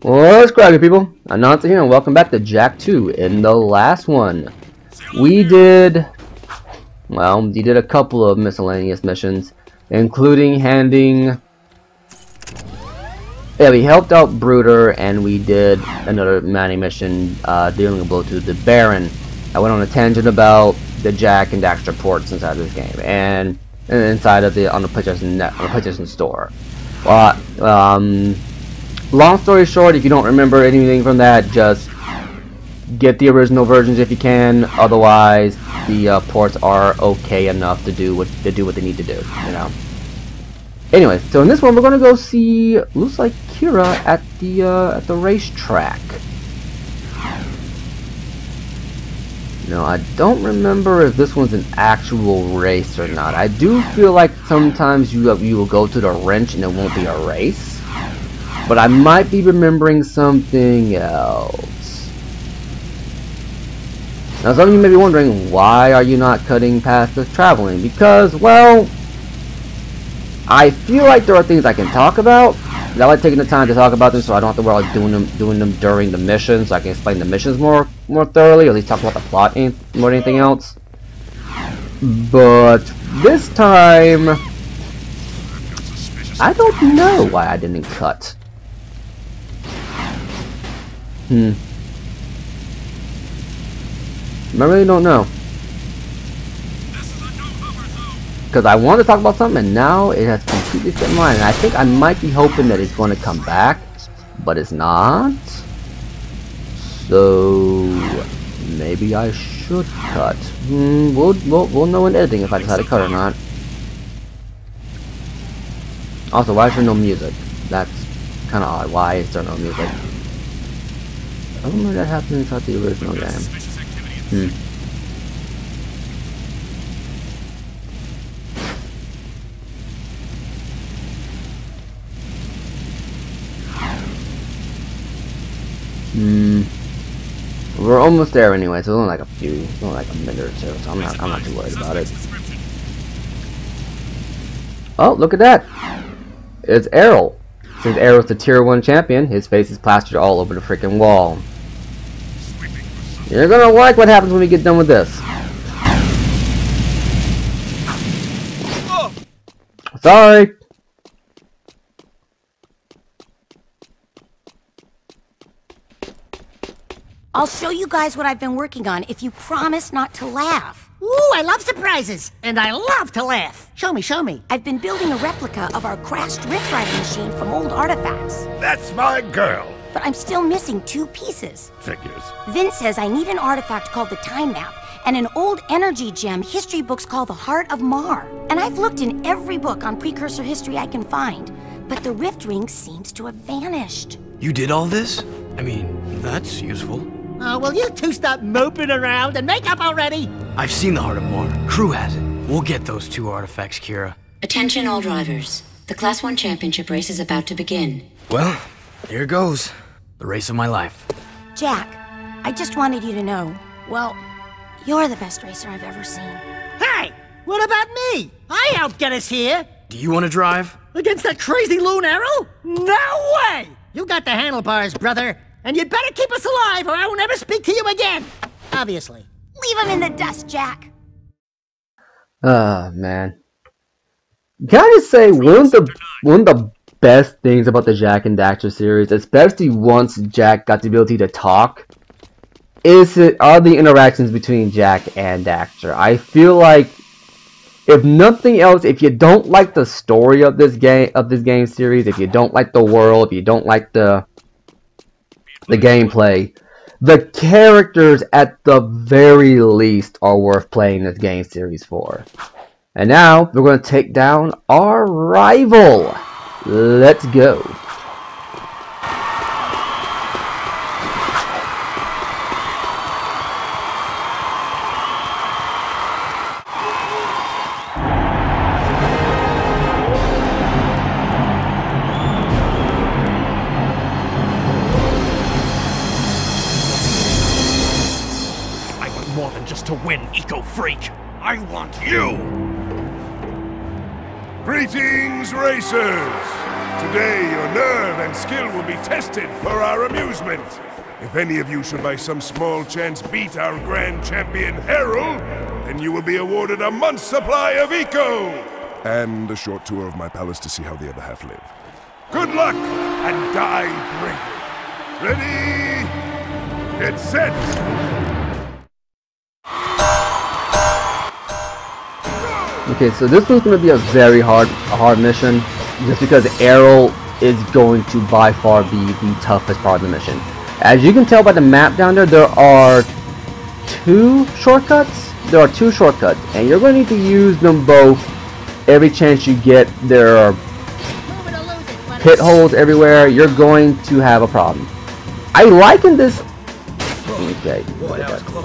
What's cracking, people? Announcer here, and welcome back to Jak 2. In the last one, we did a couple of miscellaneous missions, including handing. Yeah, we helped out Bruder, and we did another mining mission dealing a blow to the Baron. I went on a tangent about the Jak and Daxter ports inside of this game, and inside of the on the PlayStation Store. Long story short, if you don't remember anything from that, just get the original versions if you can. Otherwise, the ports are okay enough to do what they need to do. You know. Anyway, so in this one, we're gonna go see looks like Kira at the racetrack. No, I don't remember if this one's an actual race or not. I do feel like sometimes you will go to the wrench and it won't be a race. But I might be remembering something else. Now some of you may be wondering, why are you not cutting past the traveling? Because, well, I feel like there are things I can talk about. I like taking the time to talk about them so I don't have to worry about doing them during the mission, so I can explain the missions more thoroughly, or at least talk about the plot more than anything else. But this time, I don't know why I didn't cut. I really don't know. Because I wanted to talk about something and now it has completely set in line. And I think I might be hoping that it's going to come back, but it's not. So maybe I should cut. We'll know in editing if I decide to cut or not. Also, why is there no music? That's kind of odd. Why is there no music? I don't know if that happened inside the original game. We're almost there anyway, so it's only like a minute or two, so I'm not too worried about it. Oh, look at that! It's Errol. Since Errol's the Tier 1 champion, his face is plastered all over the freaking wall. You're gonna like what happens when we get done with this. Sorry! I'll show you guys what I've been working on if you promise not to laugh. Ooh, I love surprises, and I love to laugh. Show me, show me. I've been building a replica of our crashed rift riding machine from old artifacts. That's my girl. But I'm still missing 2 pieces. Figures. Vince says I need an artifact called the Time Map, and an old energy gem history books called the Heart of Mar. And I've looked in every book on precursor history I can find, but the rift ring seems to have vanished. You did all this? I mean, that's useful. Oh, will you two stop moping around and make up already? I've seen the Heart of Mar. Crew has it. We'll get those 2 artifacts, Kira. Attention all drivers. The Class 1 championship race is about to begin. Well, here goes. The race of my life. Jak, I just wanted you to know, well, you're the best racer I've ever seen. Hey, what about me? I helped get us here. Do you want to drive? Against that crazy loon Errol? No way! You got the handlebars, brother. And you'd better keep us alive or I will never speak to you again. Obviously. Leave him in the dust, Jak. Oh, man. Can I just say, one of the best things about the Jak and Daxter series, especially once Jak got the ability to talk, are the interactions between Jak and Daxter. I feel like, if nothing else, if you don't like the story of this game series, if you don't like the world, if you don't like the gameplay, the characters at the very least are worth playing this game series for. And now we're going to take down our rival. Let's go. More than just to win, eco-freak. I want you! Greetings, racers! Today, your nerve and skill will be tested for our amusement. If any of you should by some small chance beat our grand champion, Errol, then you will be awarded a month's supply of eco! And a short tour of my palace to see how the other half live. Good luck, and die bravely. Ready? Get set! Okay, so this one's going to be a very hard mission, just because Errol is going to by far be the toughest part of the mission. As you can tell by the map down there, there are two shortcuts. And you're going to need to use them both every chance you get. There are pit holes everywhere. You're going to have a problem. I liken this. Okay,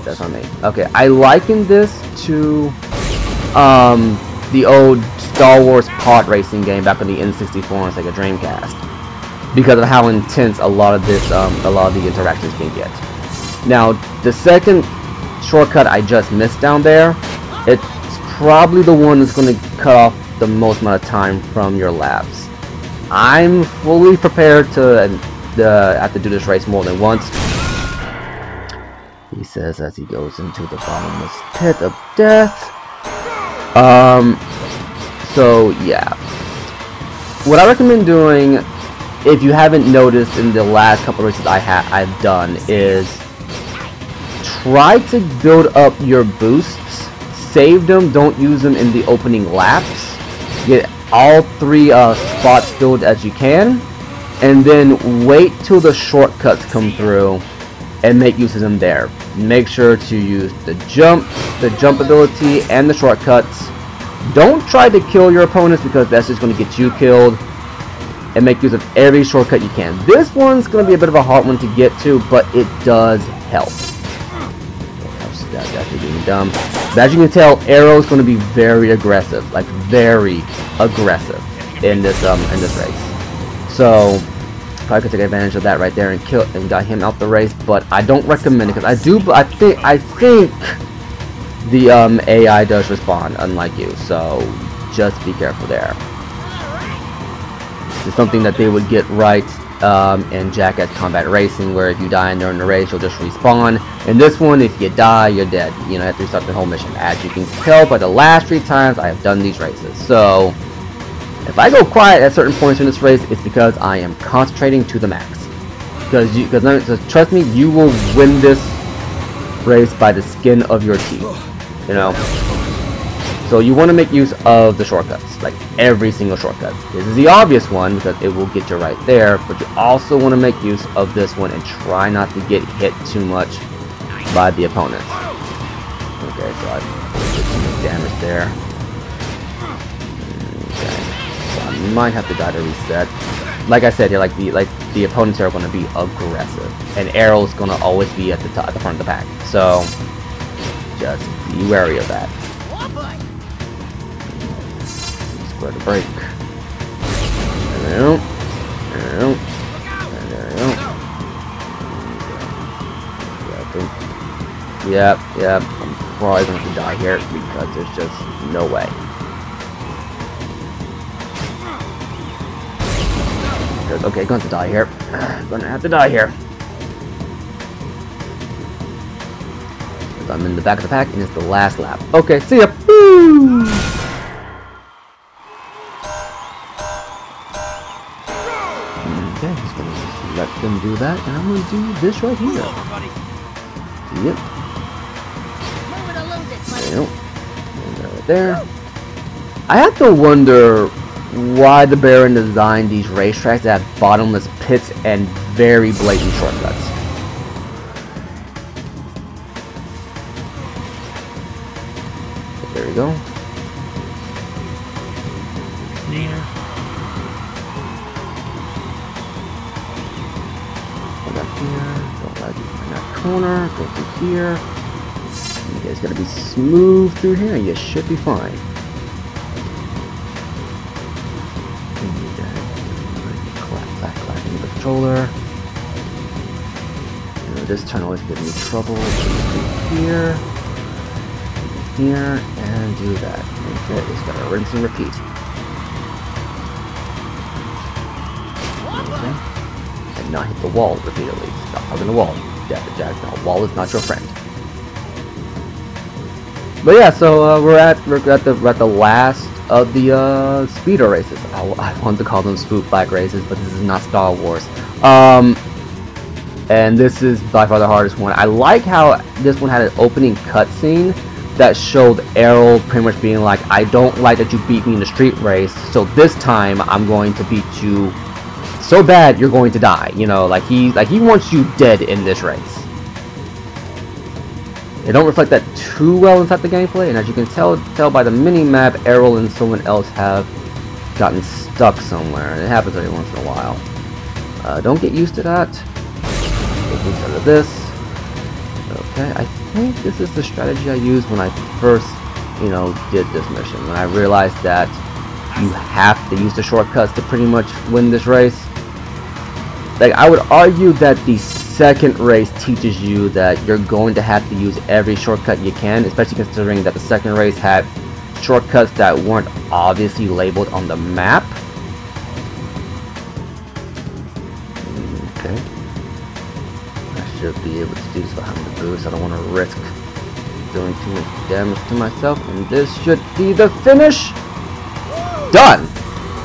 that's on me. Okay, I liken this to the old Star Wars pod racing game back on the N64 and Sega Dreamcast, because of how intense a lot of the interactions can get. Now, the second shortcut I just missed down there, it's probably the one that's going to cut off the most amount of time from your laps. I'm fully prepared to have to do this race more than once. He says as he goes into the bottomless pit of death. So yeah, what I recommend doing, if you haven't noticed in the last couple of races I've done, is try to build up your boosts, save them, don't use them in the opening laps, get all three spots filled as you can, and then wait till the shortcuts come through and make use of them there. Make sure to use the jump ability and the shortcuts. Don't try to kill your opponents, because that's just going to get you killed, and make use of every shortcut you can. This one's going to be a bit of a hard one to get to, but it does help. That's actually being dumb. But as you can tell, Errol's going to be very aggressive, like very aggressive in this race. So probably could take advantage of that right there and got him out the race, but I don't recommend it, because I think the AI does respond, unlike you, so just be careful there. It's something that they would get right in Jackass Combat Racing, where if you die during the race, you'll just respawn. In this one, if you die, you're dead. You know, you have to restart the whole mission. As you can tell by the last 3 times I have done these races. So if I go quiet at certain points in this race, it's because I am concentrating to the max. Because trust me, you will win this race by the skin of your teeth. You know, so you want to make use of the shortcuts, like every single shortcut. This is the obvious one because it will get you right there, but you also want to make use of this one and try not to get hit too much by the opponents. Okay, so I did some damage there. Okay, so I might have to die to reset. Like I said here, like the opponents are going to be aggressive, and Errol's going to always be at the front of the pack. So just be wary of that. Square the break. There we go. There we go. There we go. Yep. I'm probably going to die here because there's just no way. Okay, going to die here. Gonna have to die here. I'm in the back of the pack, and it's the last lap. Okay, see ya. Woo! Okay, just gonna let them do that, and I'm gonna do this right here. Yep. Right there. I have to wonder why the Baron designed these racetracks that have bottomless pits and very blatant shortcuts. There we go. Go back here, go right in that corner, go through here. You guys gotta be smooth through here, and you should be fine. Clapping the controller. You know, this turn always gives me trouble. Here. Here, and do that. Okay, just gotta rinse and repeat. Okay. And not hit the wall repeatedly. Stop hugging the wall. Jack, no, wall is not your friend. But yeah, so we're at the last of the speeder races. I want to call them Spook Black races, but this is not Star Wars. And this is by far the hardest one. I like how this one had an opening cutscene that showed Errol pretty much being like, I don't like that you beat me in the street race, so this time I'm going to beat you so bad you're going to die. You know, like he wants you dead in this race. They don't reflect that too well inside the gameplay, and as you can tell by the mini-map, Errol and someone else have gotten stuck somewhere, and it happens every once in a while. Don't get used to that. Get used to this. Okay, I think this is the strategy I used when I first, you know, did this mission. When I realized that you have to use the shortcuts to pretty much win this race. Like, I would argue that the second race teaches you that you're going to have to use every shortcut you can, especially considering that the second race had shortcuts that weren't obviously labeled on the map. Okay. I should be able to do this behind the boost. I don't want to risk doing too much damage to myself, and this should be the finish. Done!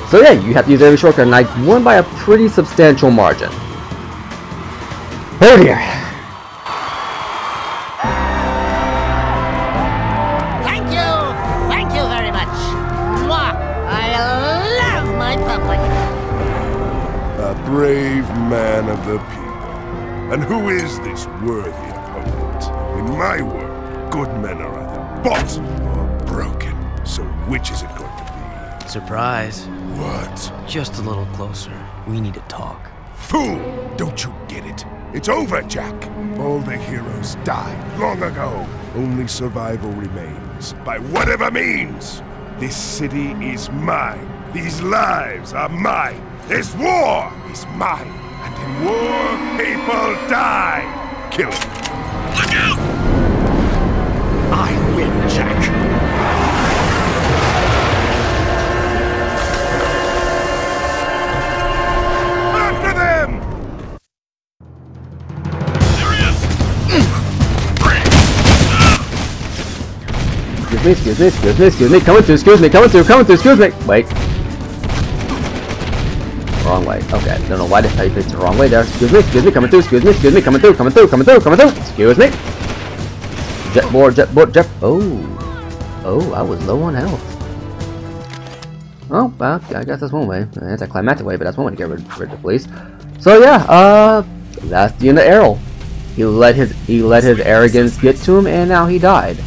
So yeah, you have to use every shortcut, and I won by a pretty substantial margin. Oh dear. Thank you very much. Mwah. I love my public. A brave man of the people. And who is this worthy opponent? In my world, good men are either bought or broken. So which is it going to be? Surprise. What? Just a little closer. We need to talk. Fool! Don't you get it? It's over, Jack. All the heroes died long ago. Only survival remains, by whatever means. This city is mine. These lives are mine. This war is mine. And in war, people die. Kill him. Look out! I win, Jack. Excuse me, coming through, excuse me. Wait. Wrong way. Okay, I don't know why I picked the wrong way there. Excuse me, coming through, coming through. Excuse me. Jet board. Oh, I was low on health. Oh, well, I guess that's one way. It's a climactic way, but that's one way to get rid of the police. So yeah, that's the end of Errol. He let his arrogance get to him, and now he died.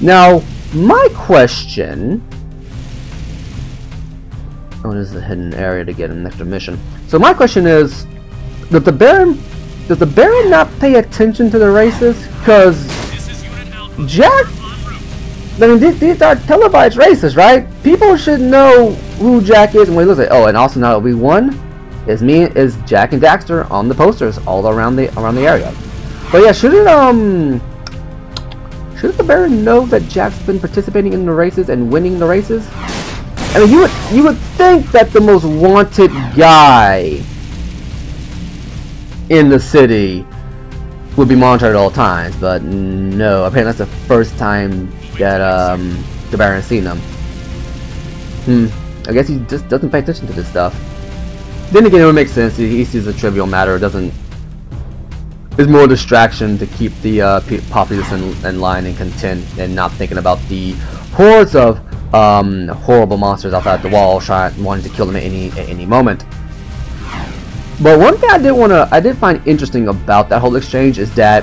Now, my question... Oh, this is a hidden area to get an extra mission. So my question is, does the Baron not pay attention to the races? Because Jack... I mean, these are televised races, right? People should know who Jack is when he looks at. Oh, and also now that we won, is Jack and Daxter on the posters all around the area. But yeah, shouldn't the Baron know that Jack's been participating in the races and winning the races? I mean, you would think that the most wanted guy in the city would be monitored at all times, but no. Apparently, that's the first time that the Baron's seen him. I guess he just doesn't pay attention to this stuff. Then again, it would make sense. He sees a trivial matter. It doesn't. It's more a distraction to keep the populace in line and content, and not thinking about the hordes of horrible monsters outside the wall wanting to kill them at any moment. But one thing I did find interesting about that whole exchange is that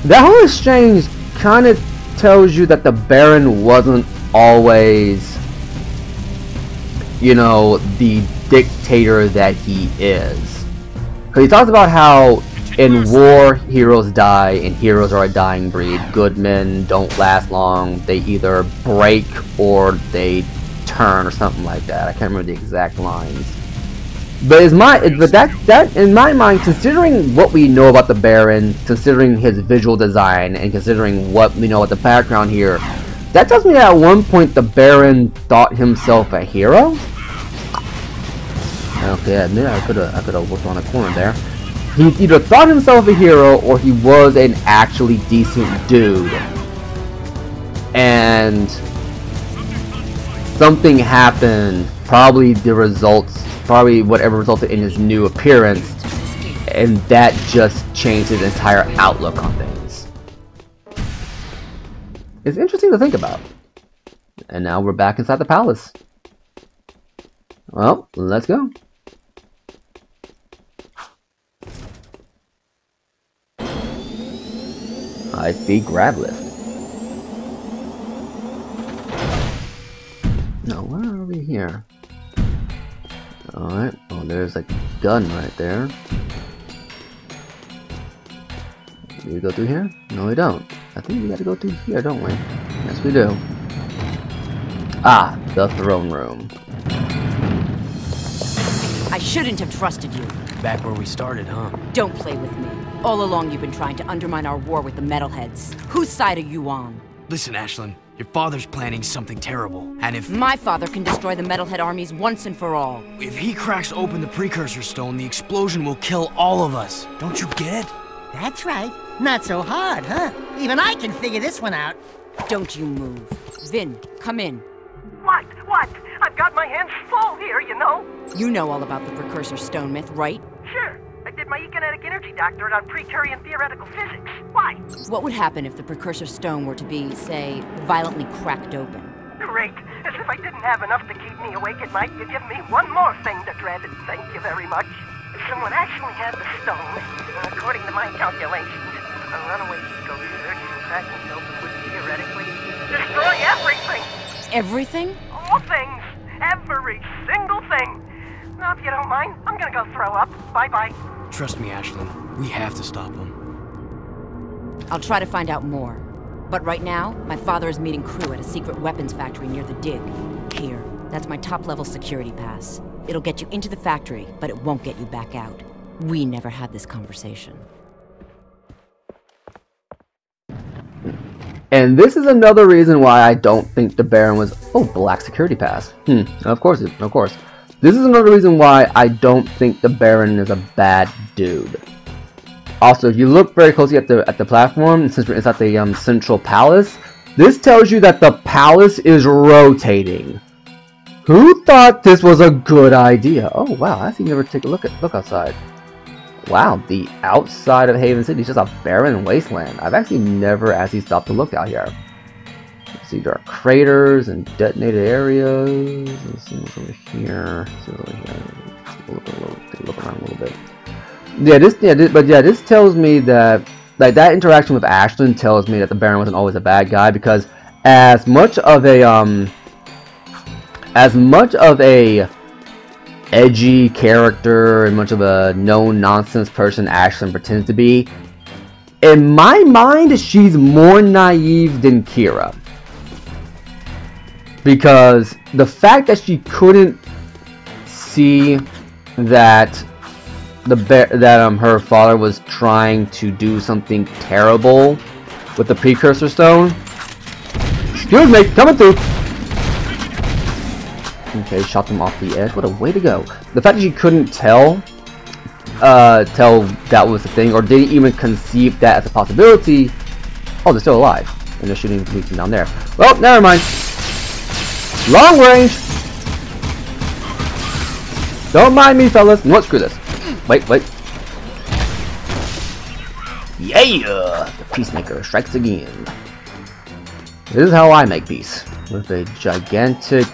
whole exchange kind of tells you that the Baron wasn't always, you know, the dictator that he is. Because he talks about how in war, heroes die, and heroes are a dying breed. Good men don't last long. They either break or they turn, or something like that. I can't remember the exact lines. But that in my mind, considering what we know about the Baron, considering his visual design, and considering what we know about the background here, that tells me that at one point the Baron thought himself a hero. Okay, I admit I could have worked on a corner there. He either thought himself a hero or he was an actually decent dude. And something happened, probably whatever resulted in his new appearance, and that just changed his entire outlook on things. It's interesting to think about. And now we're back inside the palace. Well, let's go. High-speed grab lift. No, where are we here? Alright, well there's a gun right there. Do we go through here? No, we don't. I think we gotta go through here, don't we? Yes, we do. Ah, the throne room. I shouldn't have trusted you. Back where we started, huh? Don't play with me. All along you've been trying to undermine our war with the metalheads. Whose side are you on? Listen, Ashlyn, your father's planning something terrible. And if My father can destroy the metalhead armies once and for all. If he cracks open the precursor stone, the explosion will kill all of us. Don't you get it? That's right. Not so hard, huh? Even I can figure this one out. Don't you move. Vin, come in. What? What? I've got my hands full here, you know. You know all about the precursor stone myth, right? Sure. I did my economic energy doctorate on Precurian theoretical physics. Why? What would happen if the precursor stone were to be, say, violently cracked open? Great. As if I didn't have enough to keep me awake at night, you give me one more thing to dread. Thank you very much. If someone actually had the stone, according to my calculations, a runaway eco surge and cracking it open would theoretically destroy everything. Everything? All things. Every single thing. Now, if you don't mind, I'm gonna go throw up. Bye-bye. Trust me, Ashlyn. We have to stop him. I'll try to find out more. But right now, my father is meeting crew at a secret weapons factory near the dig. Here, that's my top-level security pass. It'll get you into the factory, but it won't get you back out. We never had this conversation. And this is another reason why I don't think the Baron was... Oh, black security pass. Of course. This is another reason why I don't think the Baron is a bad dude. Also, if you look very closely at the platform, since we're inside the central palace, this tells you that the palace is rotating. Who thought this was a good idea? Oh wow, I actually never take a look outside. Wow, the outside of Haven City is just a barren wasteland. I've actually never actually stopped to look out here. Let's see, there are craters and detonated areas. Let's see what's over here. Look around a little bit. This tells me that that interaction with Ashlyn tells me that the Baron wasn't always a bad guy, because as much of a edgy character and much of a no-nonsense person Ashlyn pretends to be, in my mind, she's more naive than Kira. Because the fact that she couldn't see that her father was trying to do something terrible with the precursor stone. Excuse me, coming through. Okay, shot them off the edge. What a way to go. The fact that she couldn't tell that was the thing, or didn't even conceive that as a possibility. Oh, they're still alive. And they're shooting me from down there. Well, never mind. Long range! Don't mind me, fellas. No, screw this. Wait. Yeah! The Peacemaker strikes again. This is how I make peace. With a gigantic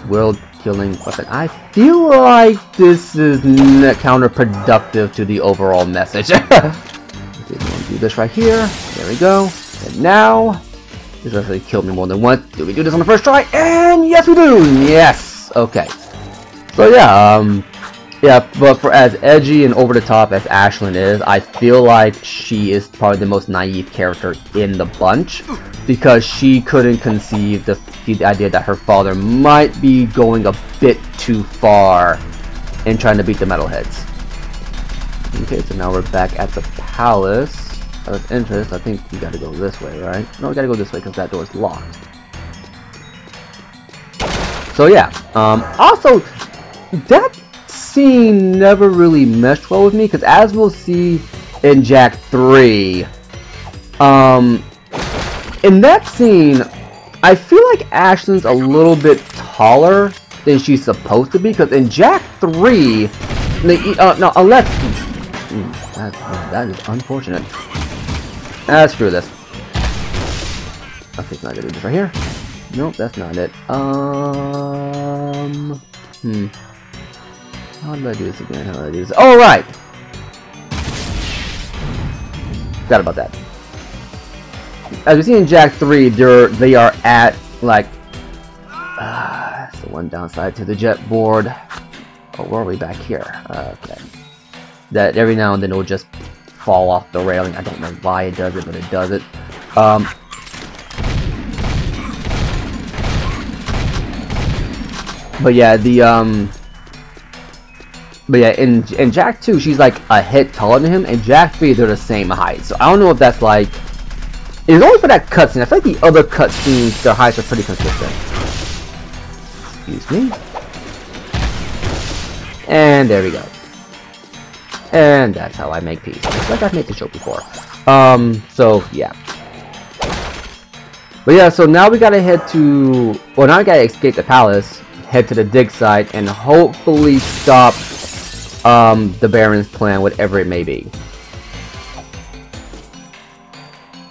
world-killing weapon. I feel like this is counterproductive to the overall message. Let's see if we want to do this right here. There we go. And now, this actually killed me more than once. Do we do this on the first try? And yes, we do! Yes! Okay. So yeah, but for as edgy and over-the-top as Ashlyn is, I feel like she is probably the most naive character in the bunch, because she couldn't conceive the idea that her father might be going a bit too far in trying to beat the metalheads. Okay, so now we're back at the palace. Out of interest, I think we gotta go this way, right? No, we gotta go this way because that door is locked. So yeah, also, that scene never really meshed well with me, because as we'll see in Jak 3, in that scene, I feel like Ashlyn's a little bit taller than she's supposed to be, because in Jak 3, no, unless... that is unfortunate. Screw this. I think I'm gonna do this right here. Nope, that's not it. How do I do this again? How do I do this? Oh, right! Forgot about that. As we see in Jak 3, they are at, like... that's the one downside to the jet board. Oh, where are we back here? Okay. That every now and then it will just fall off the railing. I don't know why it does it, but it does it. But yeah, in Jak 2, she's like a hit taller than him, and Jak 3, they're the same height. So I don't know if that's like... It's only for that cutscene. I feel like the other cutscenes, their heights are pretty consistent. Excuse me. And there we go. And that's how I make peace. It's like I've made the show before. So yeah. But yeah, so now we gotta head to... Well, now we gotta escape the palace, head to the dig site, and hopefully stop the Baron's plan, whatever it may be.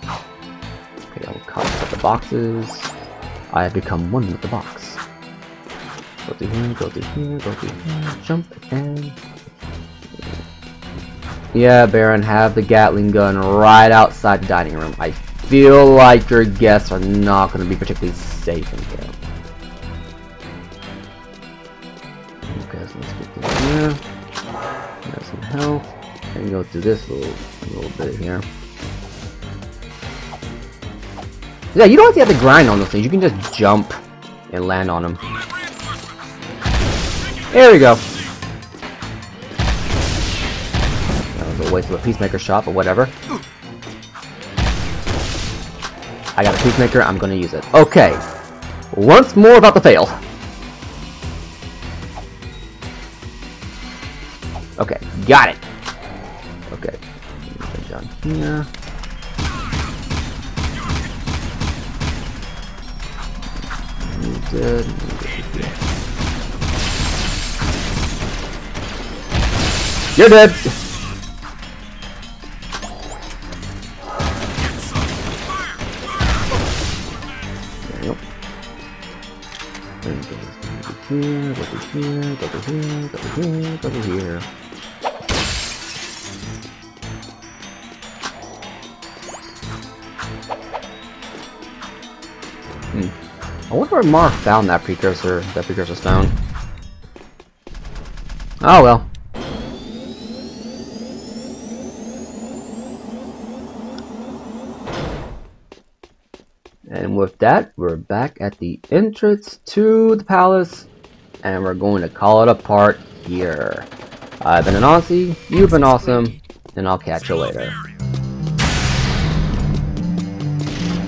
Okay, I'll cut the boxes. I have become one with the box. Go through here, go through here, go through here, jump, and... Yeah, Baron, have the Gatling gun right outside the dining room. I feel like your guests are not going to be particularly safe in here. Okay, so let's get through here. Have some health. And go through this little bit here. Yeah, you don't have to have to grind on those things. You can just jump and land on them. There we go. That was a waste of a peacemaker shot, but whatever. I got a peacemaker, I'm gonna use it. Okay. Once more about the fail. Okay, got it. Okay. Jump down here. Good. You're dead. Here, go to here, go to here, go to here, go to here. I wonder where Mark found that precursor stone. Oh well. And with that, we're back at the entrance to the palace, and we're going to call it apart here. I've been an Aussie, you've been awesome, and I'll catch you later.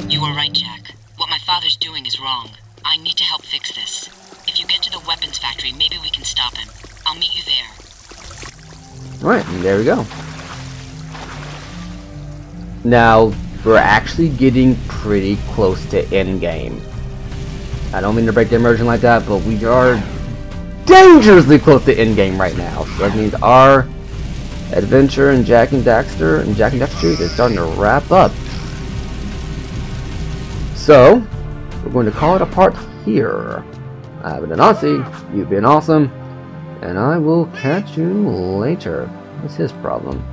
You were right, Jack. What my father's doing is wrong. I need to help fix this. If you get to the weapons factory, maybe we can stop him. I'll meet you there. Alright, and there we go. Now, we're actually getting pretty close to endgame. I don't mean to break the immersion like that, but we are dangerously close to endgame right now. So that means our adventure in Jak and Daxter Street is starting to wrap up. So, we're going to call it apart here. I've been an Aussie, you've been awesome, and I will catch you later. What's his problem?